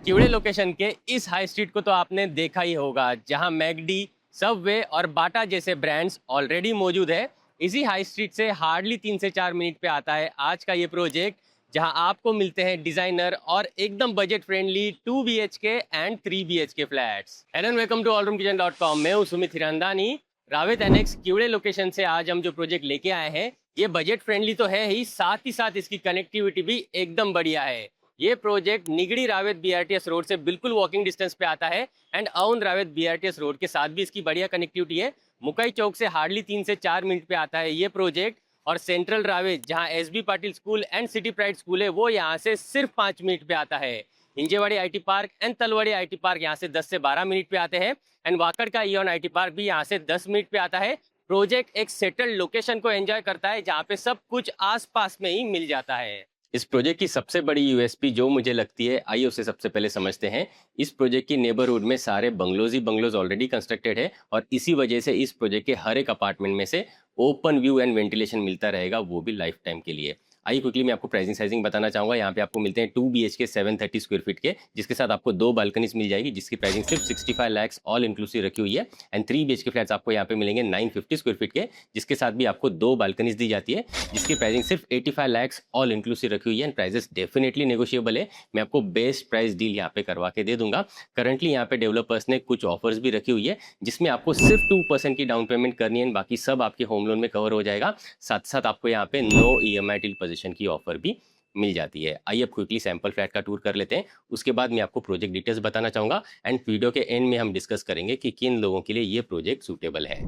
किवड़े location के इस high street को तो आपने देखा ही होगा, जहां मैकडी, सबवे और बाटा जैसे ब्रांड्स ऑलरेडी मौजूद है। इसी हाई स्ट्रीट से हार्डली 3 से 4 मिनट पे आता है आज का ये प्रोजेक्ट, जहां आपको मिलते हैं डिजाइनर और एकदम budget friendly 2 BHK and 3 BHK flats. Hello and welcome to allroomkitchen.com। मैं हूं सुमित हिरानंदानी। रावेत एनेक्स किवड़े लोकेशन से आज हम जो प्रोजेक्ट लेके आए हैं, ये बजट फ्रेंडली तो है ही, साथ ही साथ इसकी कनेक्टिविटी भी एकदम बढ़िया है। ये project Nigdi Ravet BRTS road से बिल्कुल वॉकिंग डिस्टेंस पे आता है एंड अउन रावेत बीआरटीएस रोड के साथ भी इसकी बढ़िया कनेक्टिविटी है। मुकई चौक से हार्डली 3 से 4 मिनट पे आता है ये प्रोजेक्ट, और सेंट्रल रावेत जहां SB Patil school and city pride school है वो यहाँ से सिर्फ 5 मिनट पे आता है। Hinjewadi IT park and Talwari IT park यहाँ से 10 से 12 मिनट पे आते हैं एंड वाकड़ का इयन आईटी पार्क भी यहाँ से 10 मिनट पे आता है। प्रोजेक्ट एक सेटल्ड लोकेशन को एंजॉय करता है जहाँ पे सब कुछ आसपास में ही मिल जाता है। इस प्रोजेक्ट की सबसे बड़ी यूएसपी जो मुझे लगती है, आइए उसे सबसे पहले समझते हैं। इस प्रोजेक्ट की नेबरहुड में सारे बंगलोज ही बंगलोज ऑलरेडी कंस्ट्रक्टेड है और इसी वजह से इस प्रोजेक्ट के हर एक अपार्टमेंट में से ओपन व्यू एंड वेंटिलेशन मिलता रहेगा, वो भी लाइफ टाइम के लिए। आइए क्विकली मैं आपको प्राइसिंग साइजिंग बताना चाहूंगा। यहाँ पे आपको मिलते हैं 2 BHK 730 स्क्वायर फीट के, जिसके साथ आपको 2 बालकनीज मिल जाएगी, जिसकी प्राइसिंग सिर्फ 65 लाख ऑल इंक्लूसिव रखी हुई है। एंड 3 BHK फ्लैट्स आपको यहाँ पे मिलेंगे 950 स्क्वायर फीट के, जिसके साथ भी आपको 2 बालकनीज दी जाती है, जिसकी प्राइसिंग सिर्फ 85 लाख ऑल इंक्लूसिव रखी हुई है। एंड प्राइजेस डेफिनेटली नेगोशिएबल है, मैं आपको बेस्ट प्राइस डील यहाँ पे करवा के दे दूंगा। करंटली यहाँ पे डेवलपर्स ने कुछ ऑफर्स भी रखी हुई है, जिसमें आपको सिर्फ 2% की डाउन पेमेंट करनी है, बाकी सब आपके होम लोन में कवर हो जाएगा। साथ साथ आपको यहाँ पे नो EMI टिल पोजीशन की ऑफर भी मिल जाती है। आइए अब क्विकली सैंपल फ्लैट का टूर कर लेते हैं, उसके बाद मैं आपको प्रोजेक्ट डिटेल्स बताना चाहूंगा एंड वीडियो के एंड में हम डिस्कस करेंगे कि किन लोगों के लिए ये प्रोजेक्ट सूटेबल है।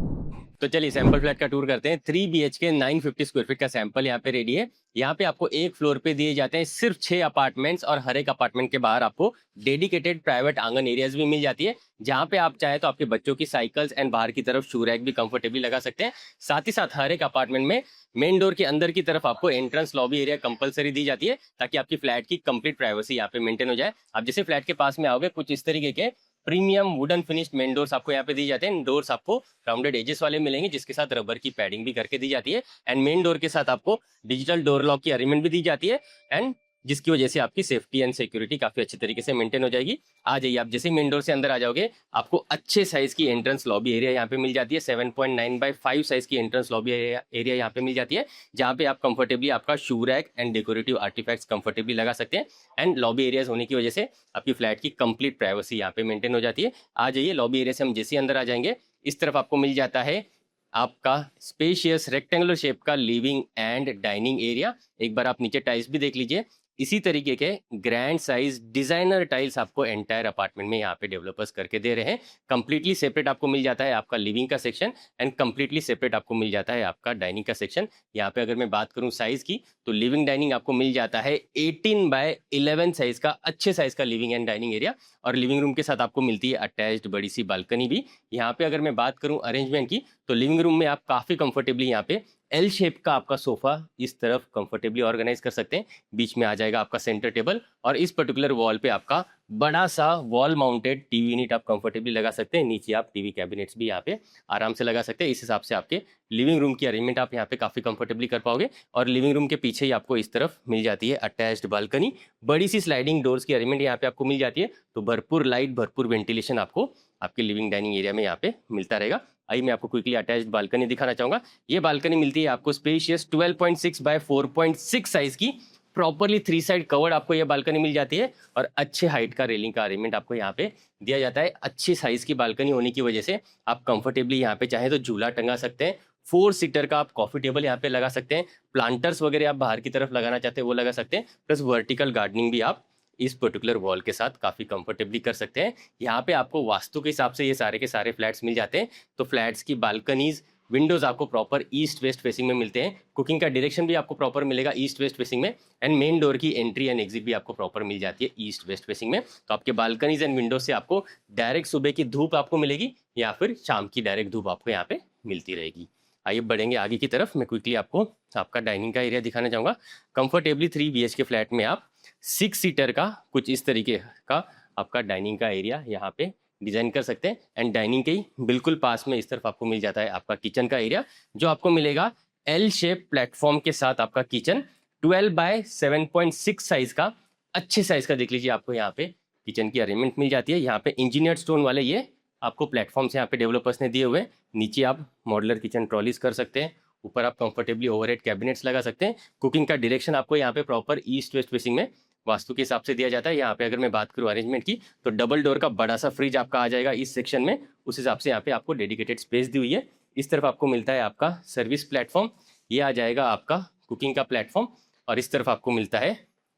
तो चलिए सैंपल फ्लैट का टूर करते हैं। 3 BHK 950 स्क्वायर फीट का सैंपल यहाँ पे रेडी है। यहाँ पे आपको एक फ्लोर पे दिए जाते हैं सिर्फ 6 अपार्टमेंट्स और हर एक अपार्टमेंट के बाहर आपको डेडिकेटेड प्राइवेट आंगन एरियाज भी मिल जाती है, जहाँ पे आप चाहे तो आपके बच्चों की साइकिल्स एंड बाहर की तरफ शू रैक भी कंफर्टेबली लगा सकते हैं। साथ ही साथ हर एक अपार्टमेंट में मेन डोर के अंदर की तरफ आपको एंट्रेंस लॉबी एरिया कंपलसरी दी जाती है, ताकि आपकी फ्लैट की कंप्लीट प्राइवेसी यहाँ पे मेंटेन हो जाए। आप जैसे फ्लैट के पास में आओगे, कुछ इस तरीके के premium wooden finished main doors आपको यहाँ पे दी जाते हैं। डोर्स आपको राउंडेड एजेस वाले मिलेंगे, जिसके साथ रबर की पैडिंग भी करके दी जाती है। एंड मेन डोर के साथ आपको डिजिटल डोर लॉक की अरेंजमेंट भी दी जाती है, एंड जिसकी वजह से आपकी सेफ्टी एंड सिक्योरिटी काफी अच्छे तरीके से मेंटेन हो जाएगी। आ जाइए, आप जैसे मेन डोर से अंदर आ जाओगे, आपको अच्छे साइज की एंट्रेंस लॉबी एरिया यहाँ पे मिल जाती है। 7.9x5 साइज की एंट्रेंस लॉबी एरिया यहाँ पे मिल जाती है, जहाँ पे आप कंफर्टेबली आपका shoe rack and decorative artefacts comfortably लगा सकते हैं। एंड लॉबी एरियाज होने की वजह से आपकी फ्लैट की कंप्लीट प्राइवेसी यहाँ पे मेंटेन हो जाती है। आ जाइए, लॉबी एरिया से हम जैसे अंदर आ जाएंगे, इस तरफ आपको मिल जाता है आपका स्पेशियस रेक्टेंगुलर शेप का लिविंग एंड डाइनिंग एरिया। एक बार आप नीचे टाइल्स भी देख लीजिए, इसी तरीके के ग्रैंड साइज डिजाइनर टाइल्स आपको एंटायर अपार्टमेंट में यहाँ पे डेवलपर्स करके दे रहे हैं। कंप्लीटली सेपरेट आपको मिल जाता है आपका लिविंग का सेक्शन एंड कंप्लीटली सेपरेट आपको मिल जाता है आपका डाइनिंग का सेक्शन। यहाँ पे अगर मैं बात करूँ साइज की, तो लिविंग डाइनिंग आपको मिल जाता है 18x11 साइज का, अच्छे साइज का लिविंग एंड डाइनिंग एरिया। और लिविंग रूम के साथ आपको मिलती है अटैच्ड बड़ी सी बालकनी भी। यहाँ पे अगर मैं बात करूँ अरेंजमेंट की, तो लिविंग रूम में आप काफी कंफर्टेबली यहाँ पे एल शेप का आपका सोफा इस तरफ कंफर्टेबली ऑर्गेनाइज कर सकते हैं। बीच में आ जाएगा आपका सेंटर टेबल, और इस पर्टिकुलर वॉल पे आपका बड़ा सा वॉल माउंटेड टीवी यूनिट आप कंफर्टेबली लगा सकते हैं। नीचे आप टीवी कैबिनेट्स भी यहाँ पे आराम से लगा सकते हैं। इस हिसाब से आपके लिविंग रूम की अरेंजमेंट आप यहाँ पे काफी कंफर्टेबली कर पाओगे। और लिविंग रूम के पीछे ही आपको इस तरफ मिल जाती है अटैच्ड बालकनी, बड़ी सी स्लाइडिंग डोर्स की अरेंजमेंट यहाँ पे आपको मिल जाती है। तो भरपूर लाइट, भरपूर वेंटिलेशन आपको आपके लिविंग डाइनिंग एरिया में यहाँ पे मिलता रहेगा। आइए मैं आपको क्विकली अटैच्ड बालकनी दिखाना चाहूंगा। ये बालकनी मिलती है आपको स्पेशियस 12.6x4.6 साइज की, प्रॉपरली 3 साइड कवर्ड आपको ये बालकनी मिल जाती है। और अच्छे हाइट का रेलिंग का अरेंजमेंट आपको यहाँ पे दिया जाता है। अच्छी साइज की बालकनी होने की वजह से आप कंफर्टेबली यहाँ पे चाहे तो झूला टंगा सकते हैं, 4 सीटर का आप कॉफी टेबल यहाँ पे लगा सकते हैं, प्लांटर्स वगैरह आप बाहर की तरफ लगाना चाहते हैं वो लगा सकते हैं, प्लस वर्टिकल गार्डनिंग भी आप इस पर्टिकुलर वॉल के साथ काफी कंफर्टेबली कर सकते हैं। यहाँ पे आपको वास्तु के हिसाब से ये सारे के सारे फ्लैट्स मिल जाते हैं। तो फ्लैट्स की बालकनीज, विंडोज आपको प्रॉपर ईस्ट वेस्ट फेसिंग में मिलते हैं। कुकिंग का डायरेक्शन भी आपको प्रॉपर मिलेगा ईस्ट वेस्ट फेसिंग में। एंड मेन डोर की एंट्री एंड एग्जिट भी आपको प्रॉपर मिल जाती है ईस्ट वेस्ट फेसिंग में। तो आपके बालकनीज एंड विंडोज से आपको डायरेक्ट सुबह की धूप आपको मिलेगी, या फिर शाम की डायरेक्ट धूप आपको यहाँ पे मिलती रहेगी। आइए बढ़ेंगे आगे की तरफ, मैं क्विकली आपको आपका डाइनिंग का एरिया दिखाना चाहूँगा। कंफर्टेबली 3 BHK फ्लैट में आप 6 सीटर का कुछ इस तरीके का आपका डाइनिंग का एरिया यहाँ पे डिजाइन कर सकते हैं। एंड डाइनिंग के ही बिल्कुल पास में इस तरफ आपको मिल जाता है आपका किचन का एरिया, जो आपको मिलेगा एल शेप प्लेटफॉर्म के साथ आपका किचन 12x7.6 साइज का, अच्छे साइज का देख लीजिए आपको यहाँ पे किचन की अरेंजमेंट मिल जाती है। यहाँ पे इंजीनियर्ड स्टोन वाले ये आपको प्लेटफॉर्म्स यहाँ पे डेवलपर्स ने दिए हुए हैं। नीचे आप मॉडुलर किचन ट्रॉलीज कर सकते हैं, ऊपर आप कंफर्टेबली ओवरहेड कैबिनेट्स लगा सकते हैं। कुकिंग का डायरेक्शन आपको यहाँ पे प्रॉपर ईस्ट वेस्ट फेसिंग में वास्तु के हिसाब से दिया जाता है। यहाँ पे अगर मैं बात करूँ अरेंजमेंट की, तो डबल डोर का बड़ा सा फ्रिज आपका आ जाएगा इस सेक्शन में, उस हिसाब से यहाँ पे आपको डेडिकेटेड स्पेस दी हुई है। इस तरफ आपको मिलता है आपका सर्विस प्लेटफॉर्म, ये आ जाएगा आपका कुकिंग का प्लेटफॉर्म, और इस तरफ आपको मिलता है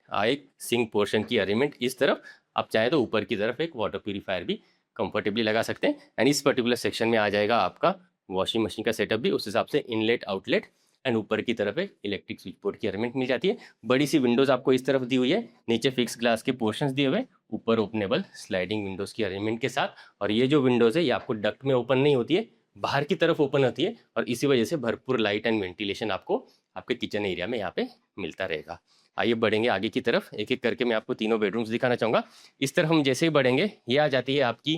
एक सिंक पोर्शन की अरेंजमेंट। इस तरफ आप चाहे तो ऊपर की तरफ एक वाटर प्यूरीफायर भी कंफर्टेबली लगा सकते हैं। एंड इस पर्टिकुलर सेक्शन में आ जाएगा आपका वॉशिंग मशीन का सेटअप भी, उस हिसाब से इनलेट आउटलेट, एंड ऊपर की तरफ एक इलेक्ट्रिक स्विच बोर्ड की अरेंजमेंट मिल जाती है। बड़ी सी विंडोज आपको इस तरफ दी हुई है, नीचे फिक्स ग्लास के पोर्शंस दिए हुए, ऊपर ओपनेबल स्लाइडिंग विंडोज की अरेंजमेंट के साथ। और ये जो विंडोज है ये आपको डक्ट में ओपन नहीं होती है, बाहर की तरफ ओपन होती है, और इसी वजह से भरपूर लाइट एंड वेंटिलेशन आपको आपके किचन एरिया में यहाँ पे मिलता रहेगा। आइए बढ़ेंगे आगे की तरफ, एक एक करके मैं आपको तीनों बेडरूम्स दिखाना चाहूँगा। इस तरफ हम जैसे ही बढ़ेंगे, ये आ जाती है आपकी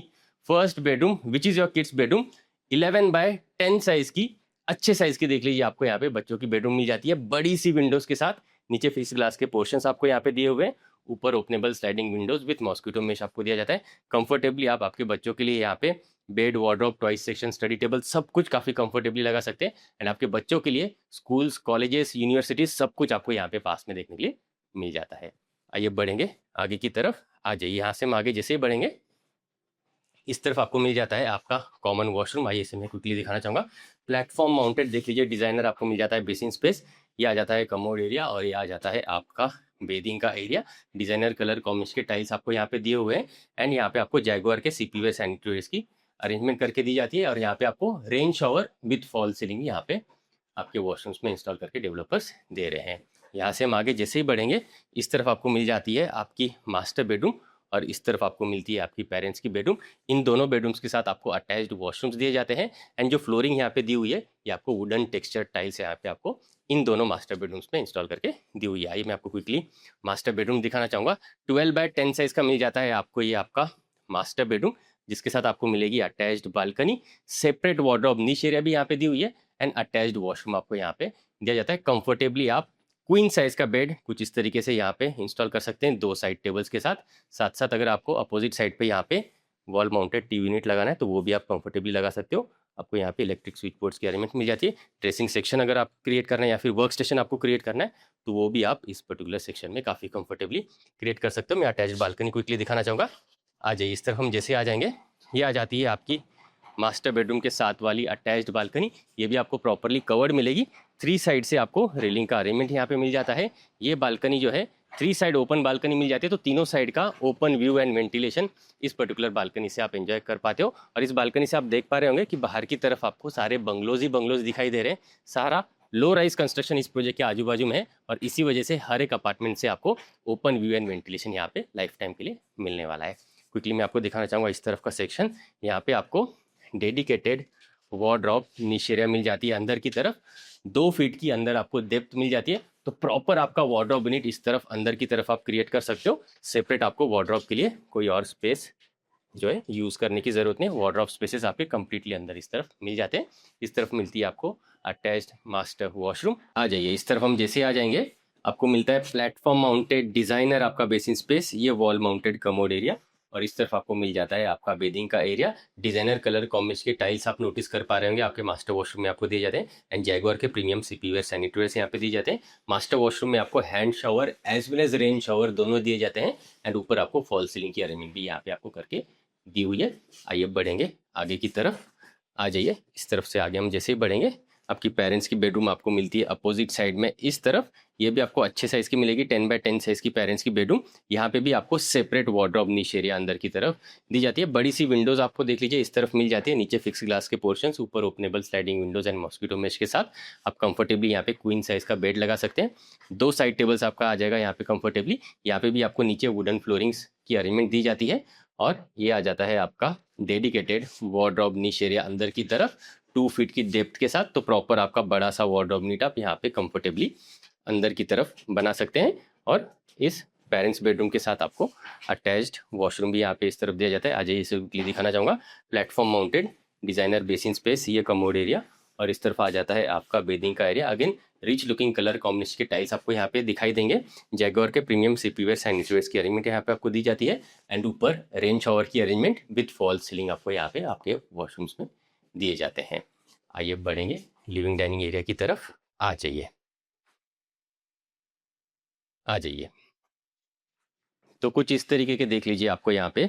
first bedroom, which is your kids bedroom. 11x10 size की, अच्छे साइज की देख लीजिए, आपको यहाँ पे बच्चों की बेडरूम मिल जाती है बड़ी सी विंडोज के साथ। नीचे फिक्स ग्लास के पोर्शंस आपको यहाँ पे दिए हुए हैं, ऊपर openable sliding Windows with mosquito mesh आपको दिया जाता है। कंफर्टेबली आप आपके बच्चों के लिए यहाँ पे bed, wardrobe, toys section, study table, सब कुछ काफ़ी कंफर्टेबली लगा सकते हैं। एंड आपके बच्चों के लिए स्कूल्स, कॉलेजेस, यूनिवर्सिटीज, सब कुछ आपको यहाँ पे पास में देखने के लिए मिल जाता है। आइए बढ़ेंगे आगे की तरफ, आ जाइए, यहाँ से हम आगे जैसे ही बढ़ेंगे, इस तरफ आपको मिल जाता है आपका कॉमन वॉशरूम। आइए इसे मैं क्विकली दिखाना चाहूँगा। प्लेटफॉर्म माउंटेड देख लीजिए, डिजाइनर आपको मिल जाता है बेसिन स्पेस, ये आ जाता है कमोड एरिया, और ये आ जाता है आपका बेदिंग का एरिया। डिजाइनर कलर कॉम्बिनेशन के टाइल्स आपको यहाँ पे दिए हुए हैं, एंड यहाँ पे आपको जैगुआर के सीपीवे सैनिटरीज की अरेंजमेंट करके दी जाती है। और यहाँ पे आपको rain shower with fall ceiling यहाँ पे आपके वॉशरूम्स में इंस्टॉल करके डेवलपर्स दे रहे हैं। यहाँ से हम आगे जैसे ही बढ़ेंगे, इस तरफ आपको मिल जाती है आपकी मास्टर बेडरूम, और इस तरफ आपको मिलती है आपकी पेरेंट्स की बेडरूम। इन दोनों बेडरूम्स के साथ आपको अटैच्ड वॉशरूम्स दिए जाते हैं। एंड जो फ्लोरिंग यहाँ पे दी हुई है, ये आपको वुडन टेक्सचर टाइल्स यहाँ पे आपको इन दोनों मास्टर बेडरूम्स में इंस्टॉल करके दी हुई है। आइए मैं आपको क्विकली मास्टर बेडरूम दिखाना चाहूँगा। 12x10 साइज का मिल जाता है आपको ये आपका मास्टर बेडरूम, जिसके साथ आपको मिलेगी अटैच्ड बालकनी, सेपरेट वार्डरोब, निश एरिया भी यहाँ पे दी हुई है, एंड अटैच्ड वॉशरूम आपको यहाँ पे दिया जाता है। कंफर्टेबली आप क्वीन साइज का बेड कुछ इस तरीके से यहाँ पे इंस्टॉल कर सकते हैं, 2 साइड टेबल्स के साथ। साथ साथ अगर आपको अपोजिट साइड पे यहाँ पे वॉल माउंटेड टीवी यूनिट लगाना है, तो वो भी आप कंफर्टेबली लगा सकते हो। आपको यहाँ पे इलेक्ट्रिक स्विच बोर्ड्स की अरेंजमेंट मिल जाती है। ड्रेसिंग सेक्शन अगर आप क्रिएट करना है, या फिर वर्क स्टेशन आपको क्रिएट करना है, तो वो भी आप इस पर्टिकुलर सेक्शन में काफ़ी कंफर्टेबली क्रिएट कर सकते हो। मैं अटैच्ड बालकनी क्विकली दिखाना चाहूँगा। आ जाइए, इस तरफ हम जैसे आ जाएंगे, ये आ जाती है आपकी मास्टर बेडरूम के साथ वाली अटैच्ड बालकनी। ये भी आपको प्रॉपरली कवर्ड मिलेगी। 3 साइड से आपको रेलिंग का अरेंजमेंट यहाँ पे मिल जाता है। ये बालकनी जो है 3 साइड ओपन बालकनी मिल जाती है, तो तीनों साइड का ओपन व्यू एंड वेंटिलेशन इस पर्टिकुलर बालकनी से आप एंजॉय कर पाते हो। और इस बालकनी से आप देख पा रहे होंगे कि बाहर की तरफ आपको सारे बंगलोज ही बंगलोज दिखाई दे रहे हैं। सारा लो राइज कंस्ट्रक्शन इस प्रोजेक्ट के आजू बाजू में है, और इसी वजह से हर एक अपार्टमेंट से आपको ओपन व्यू एंड वेंटिलेशन यहाँ पे लाइफ टाइम के लिए मिलने वाला है। क्विकली मैं आपको दिखाना चाहूँगा इस तरफ का सेक्शन। यहाँ पे आपको डेडिकेटेड वार्डरोब निश एरिया मिल जाती है। अंदर की तरफ 2 फीट की अंदर आपको डेप्थ मिल जाती है, तो प्रॉपर आपका वार्डरोब यूनिट इस तरफ अंदर की तरफ आप क्रिएट कर सकते हो। सेपरेट आपको वार्डरोब के लिए कोई और स्पेस जो है यूज़ करने की ज़रूरत नहीं। वार्डरोब स्पेसेस आपके कंप्लीटली अंदर इस तरफ मिल जाते हैं। इस तरफ मिलती है आपको अटैच्ड मास्टर वॉशरूम। आ जाइए, इस तरफ हम जैसे आ जाएंगे, आपको मिलता है प्लेटफॉर्म माउंटेड डिजाइनर आपका बेसिन स्पेस, ये वॉल माउंटेड कमोड एरिया, और इस तरफ आपको मिल जाता है आपका बेदिंग का एरिया। डिजाइनर कलर कॉम्बिनेशन के टाइल्स आप नोटिस कर पा रहे होंगे आपके मास्टर वॉशरूम में आपको दिए जाते हैं। एंड जैगुआर के प्रीमियम सीपीवेयर सैनिटरीवेयर यहाँ पे दिए जाते हैं। मास्टर वॉशरूम में आपको hand shower as well as rain shower दोनों दिए जाते हैं। एंड ऊपर आपको फॉल सीलिंग की अरेंजमेंट भी यहाँ पे आपको करके दी हुई है। आइए बढ़ेंगे आगे की तरफ, आ जाइए, इस तरफ से आगे हम जैसे ही बढ़ेंगे, आपकी पेरेंट्स की बेडरूम आपको मिलती है अपोजिट साइड में इस तरफ। ये भी आपको अच्छे साइज़ की मिलेगी, 10x10 साइज़ की पेरेंट्स की बेडरूम। यहाँ पे भी आपको सेपरेट वार्डरोब निश एरिया अंदर की तरफ दी जाती है। बड़ी सी विंडोज़ आपको देख लीजिए इस तरफ मिल जाती है, नीचे फिक्स ग्लास के पोर्शंस, ऊपर openable sliding Windows and mosquito mesh के साथ आप कंफर्टेबली यहाँ पे क्वीन साइज़ का बेड लगा सकते हैं। 2 साइड टेबल्स आपका आ जाएगा यहाँ पे कंफर्टेबली। यहाँ पे भी आपको नीचे वुडन फ्लोरिंग्स की अरेंजमेंट दी जाती है, और ये आ जाता है आपका डेडिकेटेड वार्डरोब निश एरिया अंदर की तरफ 2 फीट की डेप्थ के साथ। तो प्रॉपर आपका बड़ा सा वार्डरोब यूनिट आप यहाँ पे कंफर्टेबली अंदर की तरफ बना सकते हैं। और इस पेरेंट्स बेडरूम के साथ आपको अटैच्ड वॉशरूम भी यहाँ पे इस तरफ दिया जाता है। आज इसे दिखाना चाहूँगा। Platform mounted designer basin space, ये कमोड एरिया, और इस तरफ आ जाता है आपका बेदिंग का area. Again rich looking colour combination के टाइल्स आपको यहाँ पे दिखाई देंगे। जैगुआर के प्रीमियम सीपीवेयर सैनिटरीवेयर की अरेंजमेंट यहाँ पे आपको दी जाती है एंड ऊपर रेन शॉवर की अरेंजमेंट विद फॉल सीलिंग आपको यहाँ पे आपके वॉशरूम्स में दिए जाते हैं। आइए बढ़ेंगे लिविंग डाइनिंग एरिया की तरफ। आ जाइए, आ जाइए। तो कुछ इस तरीके के देख लीजिए, आपको यहाँ पे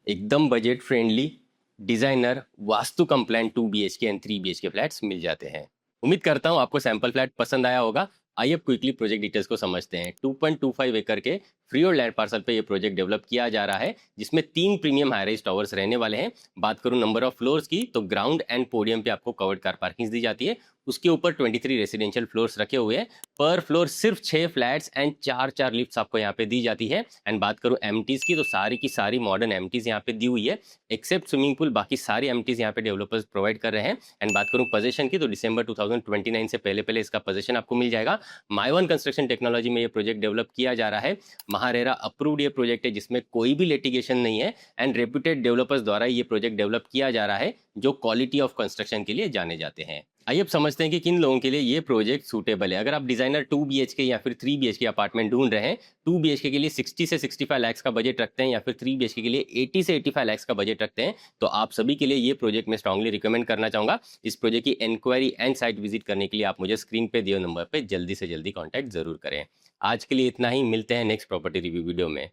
एकदम budget friendly designer vastu compliant 2 BHK and 3 BHK flats मिल जाते हैं। उम्मीद करता हूँ आपको सैंपल फ्लैट पसंद आया होगा। आइए अब क्विकली प्रोजेक्ट डिटेल्स को समझते हैं। 2.25 एकड़ के फ्री और लैंड पार्सल पे ये प्रोजेक्ट डेवलप किया जा रहा है, जिसमें 3 प्रीमियम हाई राइज टावर्स रहने वाले हैं। बात करूं नंबर ऑफ फ्लोर्स की, तो ग्राउंड एंड पोडियम पे आपको कवर्ड कार पार्किंग दी जाती है। उसके ऊपर 23 रेसिडेंशियल फ्लोर्स रखे हुए हैं। पर फ्लोर सिर्फ 6 फ्लैट्स एंड 4 लिफ्ट्स आपको यहाँ पे दी जाती है। एंड बात करूं एमटीज की, तो सारी की सारी मॉडर्न एमटीज यहाँ पे दी हुई है, एक्सेप्ट स्विमिंग पूल। बाकी सारी एमटीज यहाँ पे डेवलपर्स प्रोवाइड कर रहे हैं। एंड बात करूं पोजीशन की, तो दिसंबर 2029 से पहले पहले इसका पोजीशन आपको मिल जाएगा। माइवन कंस्ट्रक्शन टेक्नोलॉजी में ये प्रोजेक्ट डेवलप किया जा रहा है। महारेरा अप्रूव्ड ये प्रोजेक्ट है, जिसमें कोई भी लिटिगेशन नहीं है एंड रेप्यूटेड डेवलपर्स द्वारा ये प्रोजेक्ट डेवलप किया जा रहा है, जो क्वालिटी ऑफ कंस्ट्रक्शन के लिए जाने जाते हैं। आइए अब समझते हैं कि किन लोगों के लिए ये प्रोजेक्ट सूटेबल है। अगर आप डिजाइनर 2 BHK या फिर 3 BHK अपार्टमेंट ढूंढ रहे हैं, 2 BHK के लिए 60 से 65 लाख का बजट रखते हैं या फिर 3 BHK के लिए 80 से 85 लाख का बजट रखते हैं, तो आप सभी के लिए ये प्रोजेक्ट मैं स्ट्रांगली रिकमेंड करना चाहूंगा। इस प्रोजेक्ट की इंक्वायरी एंड साइट विजिट करने के लिए आप मुझे स्क्रीन पे दिए नंबर पे जल्दी से जल्दी कॉन्टैक्ट जरूर करें। आज के लिए इतना ही, मिलते हैं नेक्स्ट प्रॉपर्टी रिव्यू वीडियो में।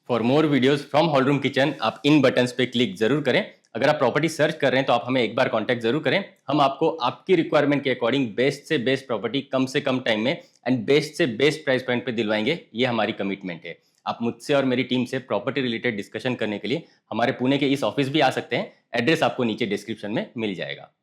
For more videos from hall room kitchen आप इन बटन्स पे क्लिक जरूर करें। अगर आप प्रॉपर्टी सर्च कर रहे हैं तो आप हमें एक बार कांटेक्ट जरूर करें। हम आपको आपकी रिक्वायरमेंट के अकॉर्डिंग बेस्ट से बेस्ट प्रॉपर्टी कम से कम टाइम में एंड बेस्ट से बेस्ट प्राइस पॉइंट पे दिलवाएंगे। ये हमारी कमिटमेंट है। आप मुझसे और मेरी टीम से प्रॉपर्टी रिलेटेड डिस्कशन करने के लिए हमारे पुणे के इस ऑफिस भी आ सकते हैं। एड्रेस आपको नीचे डिस्क्रिप्शन में मिल जाएगा।